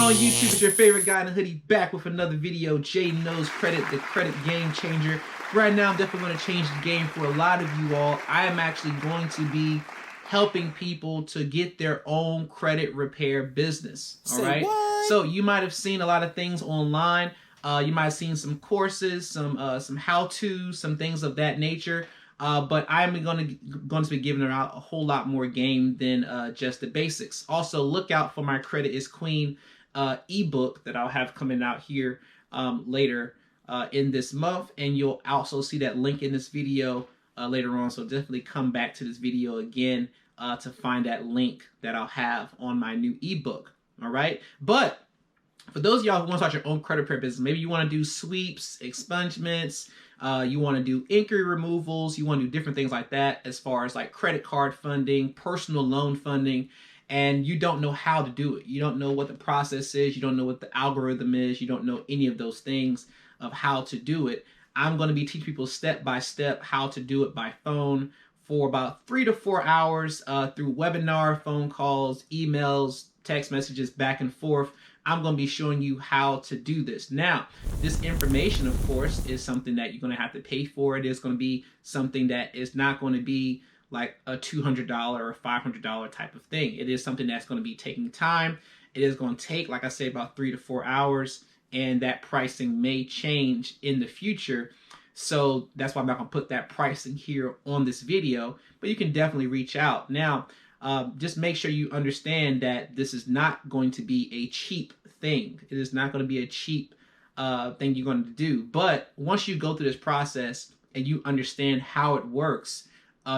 on YouTube? It's your favorite guy in a hoodie back with another video. Jay Knows Credit, the credit game changer. Right now, I'm definitely going to change the game for a lot of you all. I am actually going to be helping people to get their own credit repair business. All right. What? So you might have seen a lot of things online. You might have seen some courses, some how-tos, some things of that nature. But I'm going to be giving out a whole lot more game than just the basics. Also, look out for my Credit is Queen ebook that I'll have coming out here later in this month, and you'll also see that link in this video later on. So definitely come back to this video again to find that link that I'll have on my new ebook. All right, but for those of y'all who want to start your own credit repair business, maybe you want to do sweeps, expungements, you want to do inquiry removals, you want to do different things like that as far as like credit card funding, personal loan funding, and you don't know how to do it. You don't know what the process is. You don't know what the algorithm is. You don't know any of those things of how to do it. I'm going to be teaching people step by step how to do it by phone for about 3 to 4 hours through webinar, phone calls, emails, text messages, back and forth. I'm going to be showing you how to do this. Now, this information, of course, is something that you're going to have to pay for. It is going to be something that is not going to be like a $200 or $500 type of thing. It is something that's going to be taking time. It is going to take, like I say, about 3 to 4 hours, and that pricing may change in the future. So that's why I'm not going to put that pricing here on this video, but you can definitely reach out. Now, just make sure you understand that this is not going to be a cheap thing. It is not going to be a cheap thing you're going to do. But once you go through this process and you understand how it works,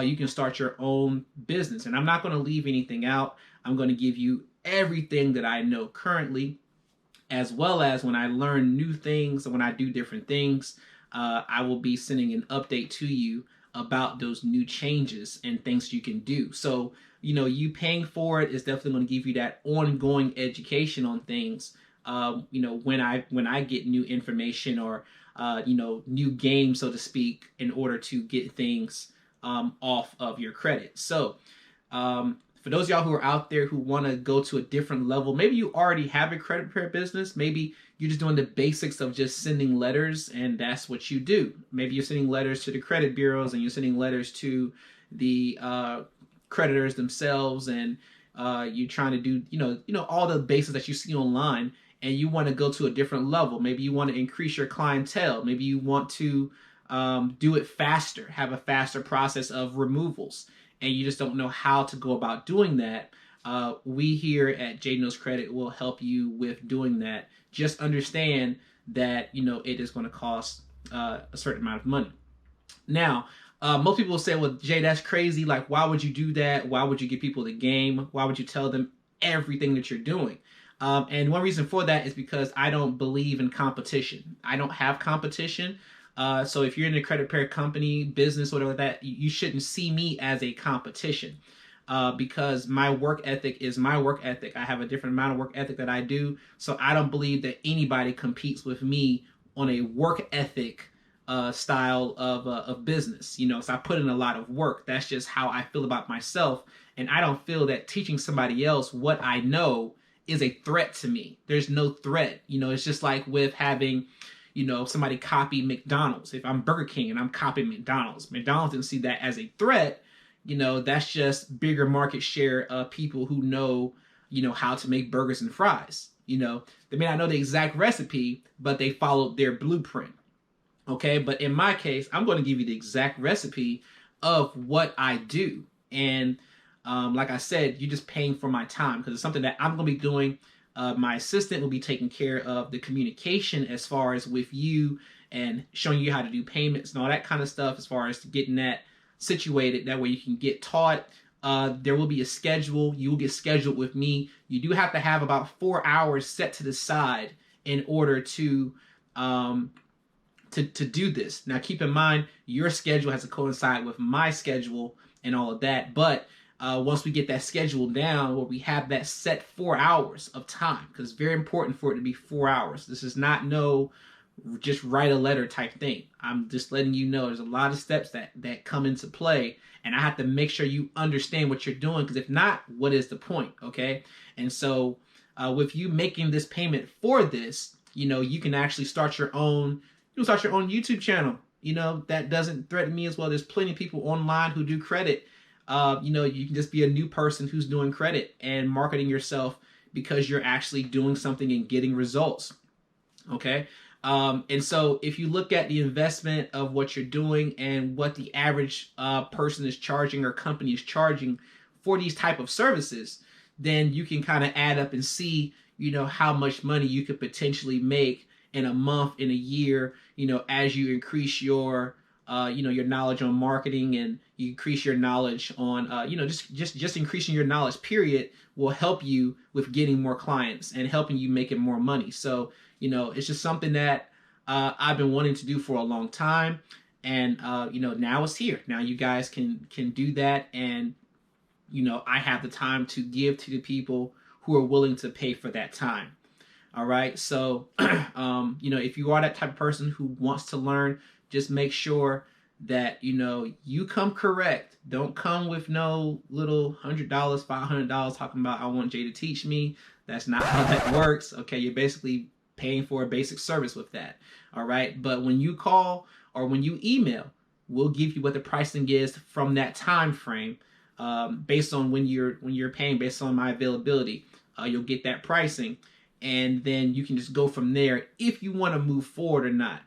you can start your own business. And I'm not going to leave anything out. I'm going to give you everything that I know currently, as well as when I learn new things and when I do different things, I will be sending an update to you about those new changes and things you can do. So, you know, you paying for it is definitely going to give you that ongoing education on things. You know, when I get new information or you know, new game, so to speak, in order to get things off of your credit. So, for those of y'all who are out there who want to go to a different level, maybe you already have a credit repair business. Maybe you're just doing the basics of just sending letters, and that's what you do. Maybe you're sending letters to the credit bureaus, and you're sending letters to the creditors themselves, and you're trying to do, you know, all the basics that you see online, and you want to go to a different level. Maybe you want to increase your clientele. Maybe you want to do it faster, have a faster process of removals, and you just don't know how to go about doing that. We here at Jay Knows Credit will help you with doing that. Just understand that, you know, it is going to cost a certain amount of money. Now, most people will say, well, Jay, that's crazy. Like, why would you do that? Why would you give people the game? Why would you tell them everything that you're doing? And one reason for that is because I don't believe in competition. I don't have competition. So if you're in a credit repair company, business, whatever that, you shouldn't see me as a competition. Because my work ethic is my work ethic. I have a different amount of work ethic that I do. So I don't believe that anybody competes with me on a work ethic style of business. You know, so I put in a lot of work. That's just how I feel about myself. And I don't feel that teaching somebody else what I know is a threat to me. There's no threat. You know, it's just like with having, you know, somebody copy McDonald's. If I'm Burger King and I'm copying McDonald's, McDonald's didn't see that as a threat. You know, that's just bigger market share of people who know, you know, how to make burgers and fries. You know, they may not know the exact recipe, but they followed their blueprint. Okay, but in my case, I'm going to give you the exact recipe of what I do. And like I said, you're just paying for my time because it's something that I'm going to be doing. My assistant will be taking care of the communication as far as with you and showing you how to do payments and all that kind of stuff as far as getting that situated. That way you can get taught. There will be a schedule. You will get scheduled with me. You do have to have about 4 hours set to the side in order to do this. Now, keep in mind, your schedule has to coincide with my schedule and all of that. But once we get that schedule down, where we have that set 4 hours of time, because it's very important for it to be 4 hours. This is not no just write a letter type thing. I'm just letting you know there's a lot of steps that come into play, and I have to make sure you understand what you're doing, because if not, what is the point? Okay. And so with you making this payment for this, you can actually start your own. You can start your own YouTube channel. That doesn't threaten me as well. There's plenty of people online who do credit. You can just be a new person who's doing credit and marketing yourself because you're actually doing something and getting results. Okay. And so if you look at the investment of what you're doing and what the average person is charging or company is charging for these type of services, then you can kind of add up and see, how much money you could potentially make in a month, in a year, as you increase your, your knowledge on marketing, and you increase your knowledge on, just increasing your knowledge, period, will help you with getting more clients and helping you making more money. So, it's just something that I've been wanting to do for a long time. And, now it's here. Now you guys can do that. And, I have the time to give to the people who are willing to pay for that time. All right. So, if you are that type of person who wants to learn, just make sure that, you come correct. Don't come with no little $100, $500 talking about, I want Jay to teach me. That's not how that works. Okay. You're basically paying for a basic service with that. All right. But when you call or when you email, we'll give you what the pricing is from that time frame, based on when you're paying, based on my availability. You'll get that pricing, and then you can just go from there if you want to move forward or not.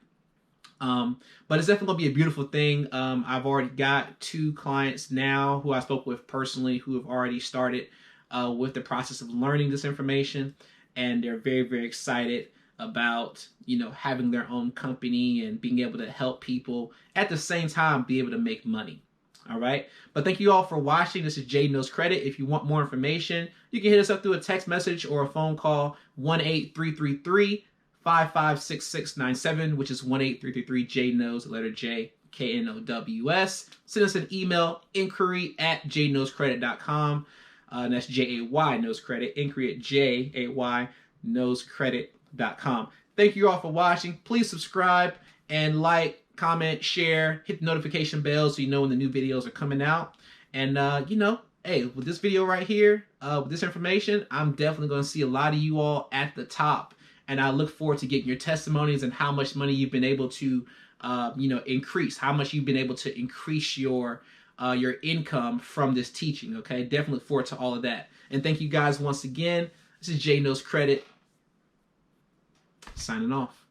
But it's definitely gonna be a beautiful thing. I've already got 2 clients now who I spoke with personally who have already started with the process of learning this information, and they're very, very excited about having their own company and being able to help people at the same time be able to make money. All right. But thank you all for watching. This is Jay Knows Credit. If you want more information, you can hit us up through a text message or a phone call, 1-833-556697, which is 1-833 J Knows, letter J, KNOWS. Send us an email, inquiry@jayknowscredit.com. And that's JAY Knows Credit, inquiry@JAY-knowscredit.com. Thank you all for watching. Please subscribe and like, comment, share, hit the notification bell so you know when the new videos are coming out. And, hey, with this video right here, with this information, I'm definitely going to see a lot of you all at the top. And I look forward to getting your testimonies and how much money you've been able to, increase, how much you've been able to increase your income from this teaching. Okay, definitely look forward to all of that. And thank you guys once again. This is Jay Knows Credit, signing off.